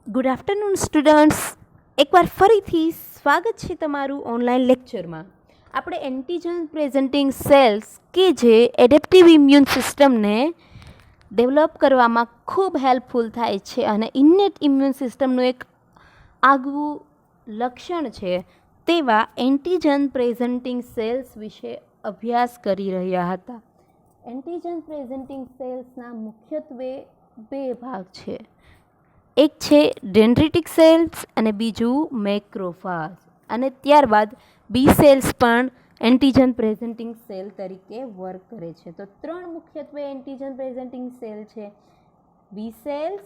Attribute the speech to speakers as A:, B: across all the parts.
A: Good afternoon students. એકવાર ફરીથી સ્વાગત છે તમારું ઓનલાઈન લેક્ચરમાં. આપણે એન્ટીજન પ્રેઝન્ટિંગ સેલ્સ કે જે એડેપ્ટિવ ઇમ્યુન સિસ્ટમને ડેવલપ કરવામાં ખૂબ હેલ્પફુલ થાય છે અને ઇન્નેટ ઇમ્યુન સિસ્ટમનું એક આગવું લક્ષણ છે તેવા એન્ટીજન પ્રેઝન્ટિંગ સેલ્સ વિશે અભ્યાસ કરી રહ્યા હતા. એન્ટીજન પ્રેઝન્ટિંગ સેલ્સના મુખ્યત્વે બે ભાગ છે. એક છે ડેન્ડ્રિટિક સેલ્સ અને બીજું મેક્રોફાજ, અને ત્યારબાદ બી સેલ્સ પણ એન્ટીજન પ્રેઝન્ટિંગ સેલ તરીકે વર્ક કરે છે. તો ત્રણ મુખ્યત્વે એન્ટીજન પ્રેઝન્ટિંગ સેલ છે: બી સેલ્સ,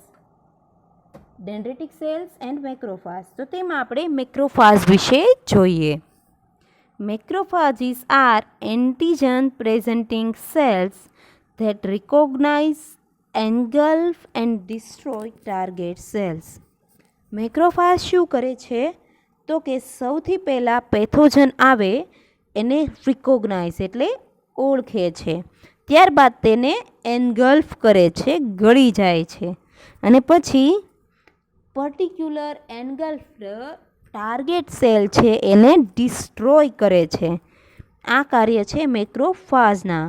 A: ડેન્ડ્રિટિક સેલ્સ એન્ડ મેક્રોફાજ. તો તેમાં આપણે મેક્રોફાજ વિશે જોઈએ. Macrophages are antigen presenting cells that recognize, engulf and destroy target cells. મેક્રોફાજ શું કરે છે? તો કે સૌથી પહેલાં પેથોજન આવે એને રિકોગ્નાઇઝ એટલે ઓળખે છે, ત્યારબાદ તેને એનગલ્ફ કરે છે, ગળી જાય છે, અને પછી પર્ટિક્યુલર એનગલ્ફ્ડ ટાર્ગેટ સેલ છે એને ડિસ્ટ્રોય કરે છે. આ કાર્ય છે મેક્રોફાજના.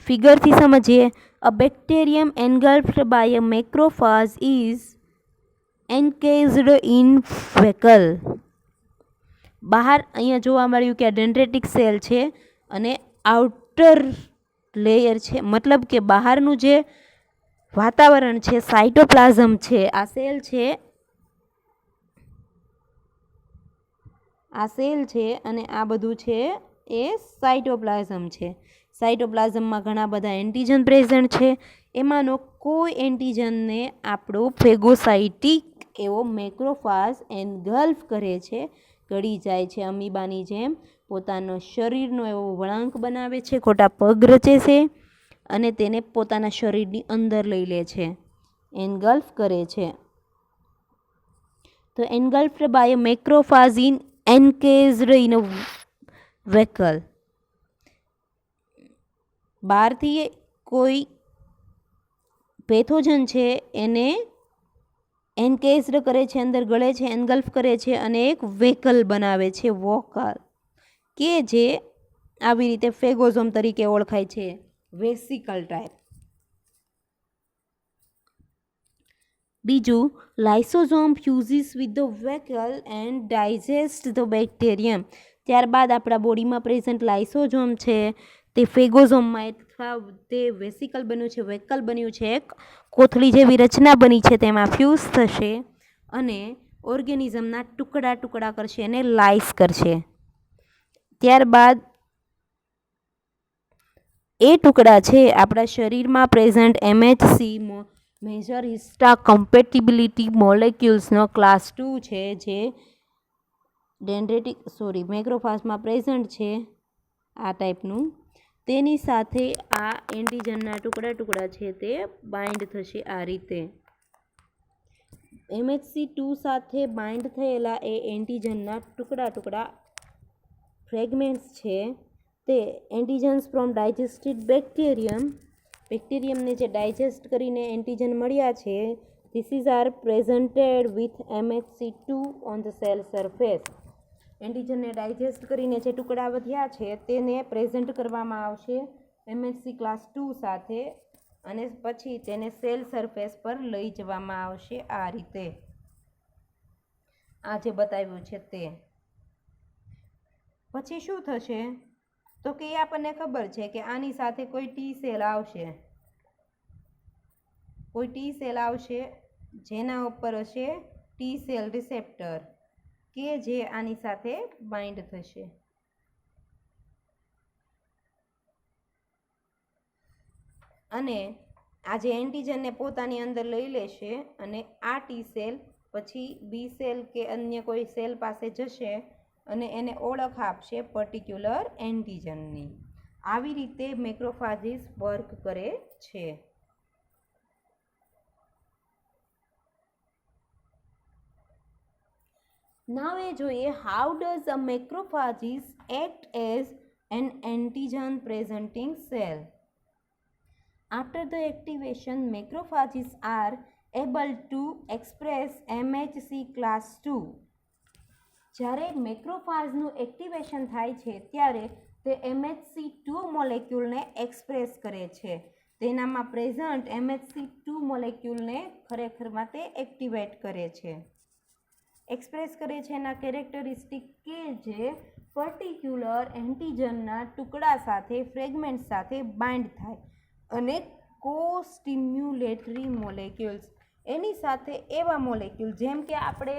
A: ફિગરથી સમજીએ. A bacterium engulfed by a macrophage is encased in vacuole. બહાર અહીંયા જોવા મળ્યું કે આ ડેન્ડ્રેટિક સેલ છે અને આઉટર લેયર છે, મતલબ કે બહારનું જે વાતાવરણ છે, સાઇટોપ્લાઝમ છે, આ સેલ છે અને આ બધું છે એ સાઇટોપ્લાઝમ છે. સાઇટોપ્લાઝમમાં ઘણા બધા એન્ટીજન પ્રેઝન્ટ છે. એમાંનો કોઈ એન્ટીજનને આપણો ફેગોસાઇટિક એવો મેક્રોફાજ એનગલ્ફ કરે છે, ગળી જાય છે. અમીબાની જેમ પોતાનો શરીરનો એવો વળાંક બનાવે છે, ખોટા પગ રચે છે અને તેને પોતાના શરીરની અંદર લઈ લે છે, એનગલ્ફ કરે છે. તો એનગલ્ફ્ડ બાય મેક્રોફાજ ઇન એન્કેઝડ ઇન અ વેકલ. બહારથી કોઈ પેથોજન છે એને એન્કેઝડ કરે છે, અંદર ગળે છે, એનગલ્ફ કરે છે અને એક વેકલ બનાવે છે, વોકલ, કે જે આવી રીતે ફેગોઝોમ તરીકે ઓળખાય છે, વેસિકલ ટાઈપ. બીજું, lysosome fuses with the vacuole and digest the bacterium. ત્યારબાદ આપણા બોડીમાં પ્રેઝન્ટ લાઇસોઝોમ છે તે ફેગોઝોમમાં અથવા તે વેસિકલ બન્યું છે, વેકલ બન્યું છે, એક કોથળી જેવી રચના બની છે, તેમાં ફ્યુઝ થશે અને ઓર્ગેનિઝમના ટુકડા ટુકડા કરશે અને લાઇસ કરશે. ત્યારબાદ એ ટુકડા છે આપણા શરીરમાં પ્રેઝન્ટ MHC મેજર હિસ્ટા કમ્પેટિબિલિટી મોલેક્યુલ્સનો ક્લાસ 2 છે, જે મેક્રોફાજમાં પ્રેઝન્ટ છે આ ટાઈપનું. તેની સાથે આ એન્ટીજનના ટુકડા ટુકડા છે તે બાઇન્ડ થશે આ રીતે. MHC2 સાથે બાઇન્ડ થયેલા એ એન્ટીજનના ટુકડા ટુકડા ફ્રેગમેન્ટ્સ છે તે એન્ટીજન્સ ફ્રોમ ડાયજેસ્ટેડ બેક્ટેરિયમને જે ડાયજેસ્ટ કરીને એન્ટીજન મળ્યા છે, this is are presented with MHC2 on the cell surface. એન્ટીજનને ડાયજેસ્ટ કરીને જે ટુકડા વધ્યા છે તેને પ્રેઝન્ટ કરવામાં આવશે MHC ક્લાસ 2 સાથે, અને પછી તેને સેલ સરફેસ પર લઈ જવામાં આવશે આ રીતે, આ જે બતાવ્યું છે તે. પછી શું થશે? તો કે આપણને ખબર છે કે આની સાથે કોઈ ટી સેલ આવશે જેના ઉપર હશે ટી સેલ રિસેપ્ટર, કે જે આની સાથે બાઇન્ડ થશે. અને આ જે એન્ટીજનને પોતાની અંદર લઈ લેશે અને આ ટી સેલ પછી બી સેલ કે અન્ય કોઈ સેલ પાસે જશે અને એને ઓળખ આપશે પર્ટિક્યુલર એન્ટીજનની. આવી રીતે મેક્રોફાજીસ વર્ક કરે છે. નાવ એ જોઈએ how does a macrophages act as an antigen presenting cell. After the activation, macrophages are able to express MHC class 2. જ્યારે મેક્રોફાજનું એક્ટિવેશન થાય છે ત્યારે તે MHC2 મોલેક્યુલને એક્સપ્રેસ કરે છે. તેનામાં પ્રેઝન્ટ MHC2 મોલેક્યુલને ખરેખરમાં તે એક્ટિવેટ કરે છે, એક્સપ્રેસ કરે છે એના કેરેક્ટરિસ્ટિક કે જે પર્ટિક્યુલર એન્ટીજનના ટુકડા સાથે ફ્રેગમેન્ટ સાથે બાઇન્ડ થાય અને કો-સ્ટિમ્યુલેટરી મોલેક્યુલ્સ એની સાથે એવા મોલેક્યુલ જેમ કે આપણે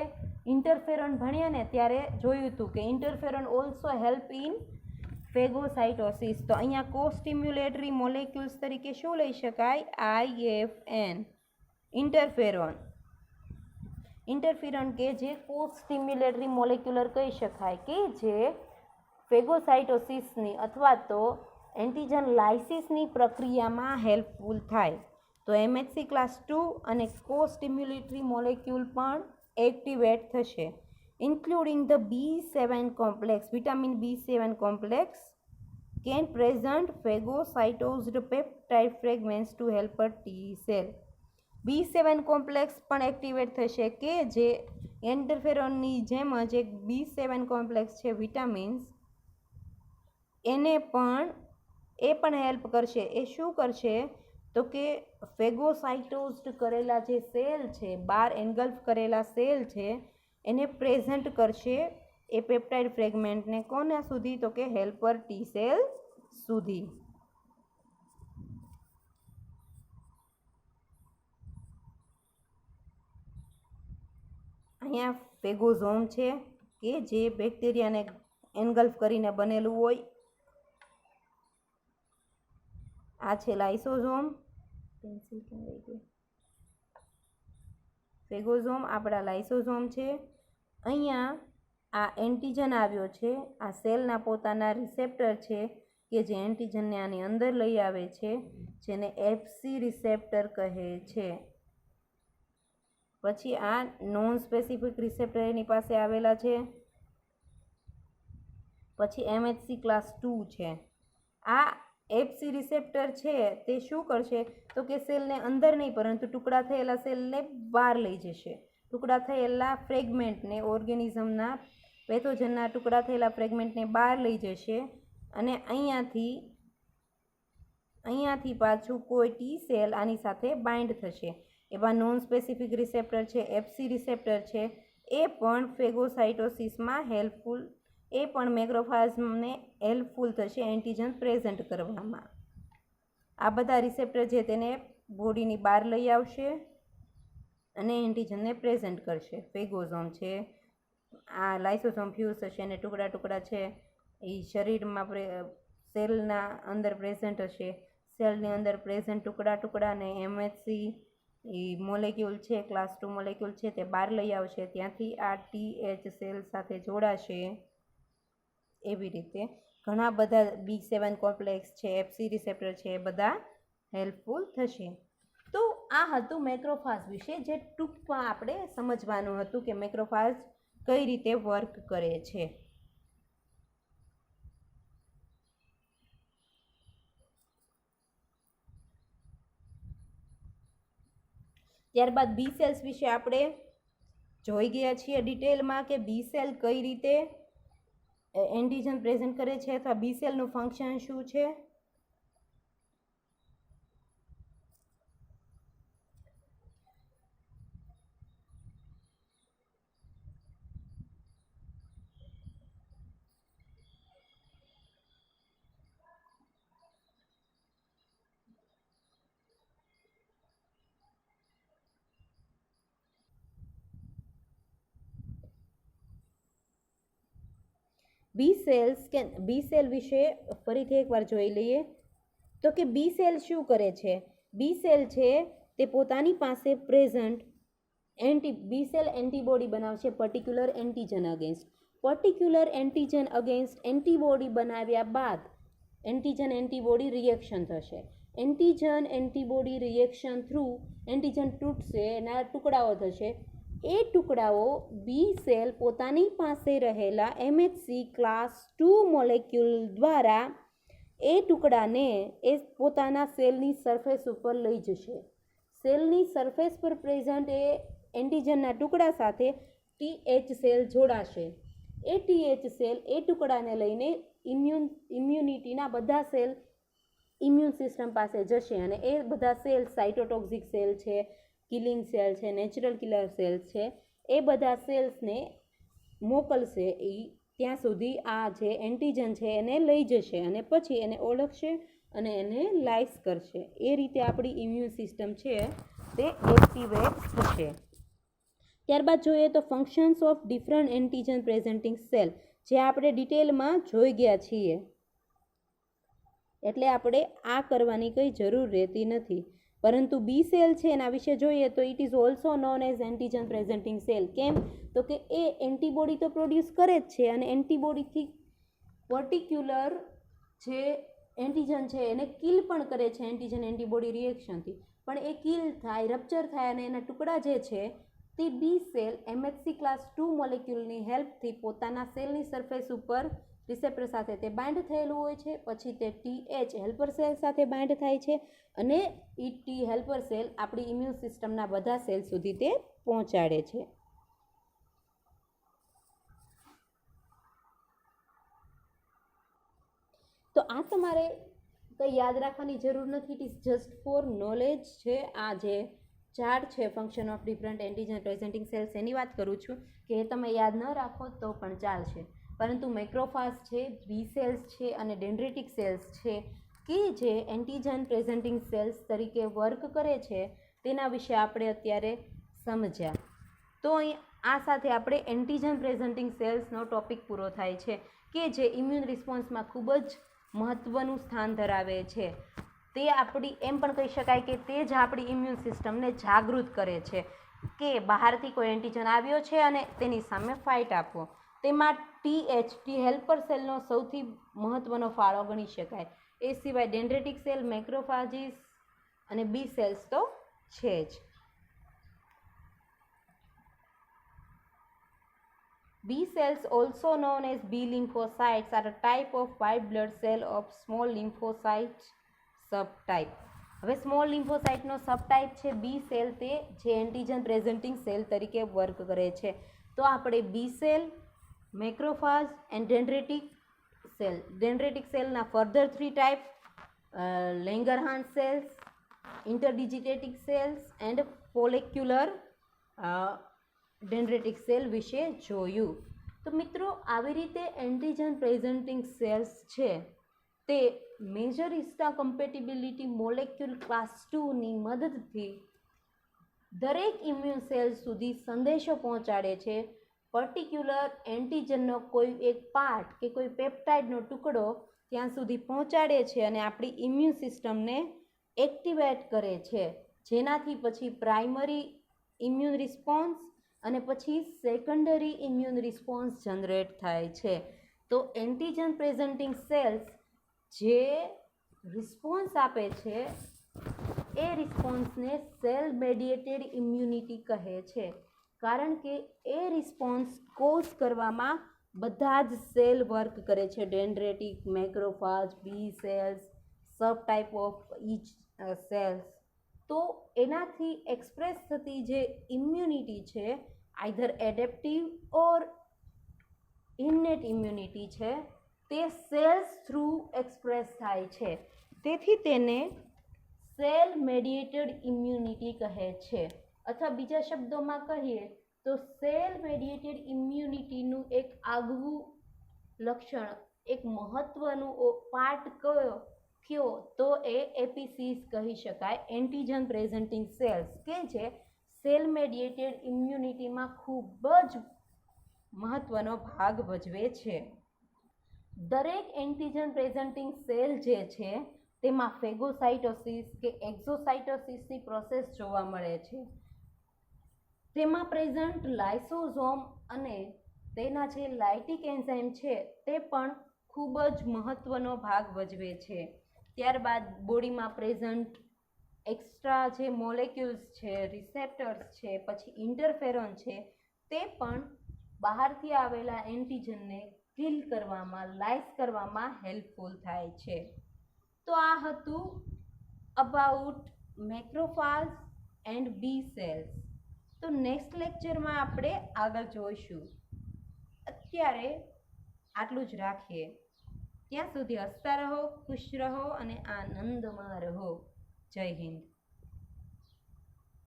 A: ઇન્ટરફેરોન ભણ્યા ને ત્યારે જોયું હતું કે ઇન્ટરફેરોન ઓલ્સો હેલ્પ ઇન ફેગોસાઇટોસિસ. તો અહીંયા કો-સ્ટિમ્યુલેટરી મોલેક્યુલ્સ તરીકે શું લઈ શકાય? IFN ઇન્ટરફેરોન કે જે કો-સ્ટિમ્યુલેટરી મોલેક્યુલર કહી શકાય કે જે ફેગોસાઇટોસિસની અથવા તો એન્ટીજન લાઇસિસની પ્રક્રિયામાં હેલ્પફુલ થાય. તો MHC ક્લાસ 2 અને કો-સ્ટિમ્યુલેટરી મોલેક્યુલ પણ એક્ટિવેટ થશે, including the B7 complex. Vitamin B7 complex can present phagocytosed peptide fragments to helper T cell. B7 complex પણ એક્ટિવેટ થશે કે જે ઇન્ટરફેરોનની જેમ જ એક B7 કોમ્પ્લેક્સ છે વિટામિન્સ, એ પણ હેલ્પ કરશે. એ શું કરશે તો કે ફેગોસાઇટોઝડ કરેલા જે સેલ છે, બાર એન્ગલ્ફ કરેલા સેલ છે, એને પ્રેઝન્ટ કરશે એ પેપ્ટાઇડ ફ્રેગમેન્ટને કોના સુધી? તો કે હેલ્પર ટી સેલ સુધી. અહીંયા ફેગોઝોમ છે કે જે બેક્ટેરિયાને એન્ગલ્ફ કરીને બનેલું હોય. આ છે લાઇસોઝોમ. ફેગોઝોમ આપણા લાઇસોઝોમ છે. અહીંયા આ એન્ટીજન આવ્યો છે, આ સેલના પોતાના રિસેપ્ટર છે કે જે એન્ટીજનને આની અંદર લઈ આવે છે, જેને FC રિસેપ્ટર કહે છે. પછી આ નોન સ્પેસિફિક રિસેપ્ટર એની પાસે આવેલા છે. પછી MHC ક્લાસ 2 છે. આ FC રિસેપ્ટર છે તે શું કરશે તો કે સેલને અંદર નહીં પરંતુ ટુકડા થયેલા સેલને બહાર લઈ જશે. ટુકડા થયેલા ફ્રેગમેન્ટને, ઓર્ગેનિઝમના પેથોજનના ટુકડા થયેલા ફ્રેગમેન્ટને બહાર લઈ જશે અને અહીંયાથી પાછું કોઈ ટી સેલ આની સાથે બાઇન્ડ થશે. એવા નોન સ્પેસિફિક રિસેપ્ટર છે, FC રિસેપ્ટર છે, એ પણ ફેગોસાઇટોસિસમાં હેલ્પફુલ, એ પણ મેક્રોફાજને હેલ્પફુલ થશે એન્ટીજન પ્રેઝન્ટ કરવામાં. આ બધા રિસેપ્ટર છે તેને બોડીની બહાર લઈ આવશે અને એન્ટીજનને પ્રેઝન્ટ કરશે. ફેગોઝોમ છે, આ લાઇસોઝોમ ફ્યુઝ થશે અને ટુકડા ટુકડા છે એ શરીરમાં સેલના અંદર પ્રેઝન્ટ હશે. સેલની અંદર પ્રેઝન્ટ ટુકડા ટુકડાને MHC એ મોલેક્યુલ છે, ક્લાસ 2 મોલેક્યુલ છે, તે બહાર લઈ આવશે. ત્યાંથી આ TH સેલ સાથે જોડાશે. એવી રીતે ઘણા બધા B7 કોમ્પ્લેક્સ છે, FC રિસેપ્ટર છે, એ બધા હેલ્પફુલ થશે. તો આ હતું મેક્રોફાજ વિશે, જે ટૂંકમાં આપણે સમજવાનું હતું કે મેક્રોફાજ કઈ રીતે વર્ક કરે છે. ત્યારબાદ બી સેલ્સ વિશે આપણે જોઈ ગયા છીએ ડિટેલમાં કે બી સેલ કઈ રીતે એન્ટીજન પ્રેઝન્ટ કરે છે અથવા બી સેલનું ફંક્શન શું છે. બી સેલ વિશે ફરીથી એકવાર જોઈ લઈએ તો કે બી સેલ શું કરે છે. બી સેલ છે તે પોતાની પાસે પ્રેઝન્ટ બી સેલ એન્ટીબોડી બનાવશે પર્ટિક્યુલર એન્ટીજન અગેન્સ્ટ એન્ટીબોડી બનાવ્યા બાદ એન્ટીજન એન્ટીબોડી રિએક્શન થશે. Antigen antibody reaction through antigen તૂટશે, એના ટુકડાઓ થશે. એ ટુકડાઓ બી સેલ પોતાની પાસે રહેલા MHC ક્લાસ 2 મોલેક્યુલ દ્વારા એ ટુકડાને એ પોતાના સેલની સરફેસ ઉપર લઈ જશે. સેલની સરફેસ પર પ્રેઝન્ટ એ એન્ટીજનના ટુકડા સાથે TH સેલ જોડાશે. એ TH સેલ એ ટુકડાને લઈને ઇમ્યુનિટીના બધા સેલ ઇમ્યુન સિસ્ટમ પાસે જશે અને એ બધા સેલ સાઇટોટોક્સિક સેલ છે, કિલિંગ સેલ છે, નેચરલ કિલર સેલ છે, એ બધા સેલ્સને મોકલશે. એ ત્યાં સુધી આ જે એન્ટીજન છે એને લઈ જશે અને પછી એને ઓળખશે અને એને લાઇસ કરશે. એ રીતે આપણી ઇમ્યુન સિસ્ટમ છે તે એક્ટિવેટ થશે. ત્યારબાદ જોઈએ તો functions of different antigen presenting cell, જે આપણે ડિટેલમાં જોઈ ગયા છીએ, એટલે આપણે આ કરવાની કંઈ જરૂર રહેતી નથી. પરંતુ બી સેલ છે એના વિશે જોઈએ તો it is also known as antigen presenting cell. કેમ? તો કે એ એન્ટીબોડી તો પ્રોડ્યુસ કરે જ છે અને એન્ટીબોડીથી પર્ટિક્યુલર જે એન્ટીજન છે એને કિલ પણ કરે છે એન્ટીજન એન્ટીબોડી રિએક્શનથી. પણ એ કિલ થાય, રપ્ચર થાય અને એના ટુકડા જે છે તે બી સેલ MHC ક્લાસ 2 મોલેક્યુલની હેલ્પથી પોતાના સેલની સરફેસ ઉપર રિસેપ્ટર સાથે તે બાઇન્ડ થયેલું હોય છે. પછી તે TH હેલ્પર સેલ સાથે બાઇન્ડ થાય છે અને એ ટી હેલ્પર સેલ આપણી ઇમ્યુન સિસ્ટમના બધા સેલ સુધી તે પહોંચાડે છે. તો આ તમારે કંઈ યાદ રાખવાની જરૂર નથી. It is just for knowledge છે. આ જે ચાર્ટ છે function of different antigen presenting cells, એની વાત કરું છું કે એ તમે યાદ ન રાખો તો પણ ચાલશે. પરંતુ મેક્રોફાજ છે, બી સેલ્સ છે અને ડેન્ડ્રિટિક સેલ્સ છે કે જે એન્ટીજન પ્રેઝન્ટિંગ સેલ્સ તરીકે વર્ક કરે છે, તેના વિશે આપણે અત્યારે સમજ્યા. તો અહીં આ સાથે આપણે એન્ટીજન પ્રેઝન્ટિંગ સેલ્સનો ટોપિક પૂરો થાય છે કે જે ઇમ્યુન રિસ્પોન્સમાં ખૂબ જ મહત્ત્વનું સ્થાન ધરાવે છે. તે આપણી એમ પણ કહી શકાય કે તે જ આપણી ઇમ્યુન સિસ્ટમને જાગૃત કરે છે કે બહારથી કોઈ એન્ટીજન આવ્યો છે અને તેની સામે ફાઇટ આપો. તેમાં ટી હેલ્પર સેલનો સૌથી મહત્ત્વનો ફાળો ગણી શકાય. એ સિવાય ડેન્ડ્રેટિક સેલ, મેક્રોફાજીસ અને બી સેલ્સ તો છે જ. B cells, also known as B lymphocytes, are a type of white blood cell of small lymphocyte subtype. હવે સ્મોલ લિમ્ફોસાઇટનો સબટાઇપ છે બી સેલ, તે જે એન્ટીજન પ્રેઝન્ટિંગ સેલ તરીકે વર્ક કરે છે. તો આપણે બી સેલ, મેક્રોફાજ એન્ડ ડેન્ડ્રેટિક સેલના further 3 type, Langerhans cells, interdigitating cells and follicular dendritic cell વિશે જોયું. તો મિત્રો, આવી રીતે એન્ટીજન પ્રેઝન્ટિંગ સેલ્સ છે તે મેજર હિસ્ટા કમ્પેટિબિલિટી મોલેક્યુલ ક્લાસ 2ની મદદથી દરેક ઇમ્યુન સેલ સુધી સંદેશો પહોંચાડે છે. પર્ટિક્યુલર એન્ટીજનનો કોઈ એક પાર્ટ કે કોઈ પેપ્ટાઇડનો ટુકડો ત્યાં સુધી પહોંચાડે છે અને આપણી ઇમ્યુન સિસ્ટમને એક્ટિવેટ કરે છે, જેનાથી પછી પ્રાઇમરી ઇમ્યુન રિસ્પોન્સ અને પછી સેકન્ડરી ઇમ્યુન રિસ્પોન્સ જનરેટ થાય છે. તો એન્ટીજન પ્રેઝન્ટિંગ સેલ્સ જે રિસ્પોન્સ આપે છે એ રિસ્પોન્સને સેલ મેડિએટેડ ઇમ્યુનિટી કહે છે, કારણ કે એ રિસ્પોન્સ કોઝ કરવામાં બધા જ સેલ વર્ક કરે છે. Dendritic, macrophage, B cells, sub type of each cells. તો એનાથી એક્સપ્રેસ થતી જે ઇમ્યુનિટી છે, either adaptive or innate immunity છે, તે સેલ્સ થ્રુ એક્સપ્રેસ થાય છે. તેથી તેને સેલ મેડિએટેડ ઇમ્યુનિટી કહે છે. અથવા બીજા શબ્દોમાં કહીએ તો સેલ મેડિએટેડ ઇમ્યુનિટીનું એક આગવું લક્ષણ, એક મહત્ત્વનું પાર્ટ કયો તો એ એપીસીસ કહી શકાય, એન્ટીજન પ્રેઝન્ટિંગ સેલ્સ, કે જે સેલ મેડિએટેડ ઇમ્યુનિટીમાં ખૂબ જ મહત્ત્વનો ભાગ ભજવે છે. દરેક એન્ટીજન પ્રેઝન્ટિંગ સેલ જે છે તેમાં ફેગોસાઇટોસિસ કે એક્ઝોસાઇટોસિસની પ્રોસેસ જોવા મળે છે. તેમાં પ્રેઝન્ટ લાઇસોઝોમ અને તેના જે લાઇટિક એન્ઝાઇમ છે તે પણ ખૂબ જ મહત્ત્વનો ભાગ ભજવે છે. ત્યારબાદ બોડીમાં પ્રેઝન્ટ એક્સ્ટ્રા જે મોલેક્યુલ્સ છે, રિસેપ્ટર્સ છે, પછી ઇન્ટરફેરોન છે, તે પણ બહારથી આવેલા એન્ટીજનને કિલ કરવામાં, લાઇસ કરવામાં હેલ્પફુલ થાય છે. તો આ હતું અબાઉટ મેક્રોફાલ્સ એન્ડ બી સેલ્સ. તો નેક્સ્ટ લેક્ચરમાં આપણે આગળ જોઈશું. અત્યારે આટલું જ રાખીએ. ત્યાં સુધી હસતા રહો, ખુશ રહો અને આનંદમાં રહો. જય હિન્દ.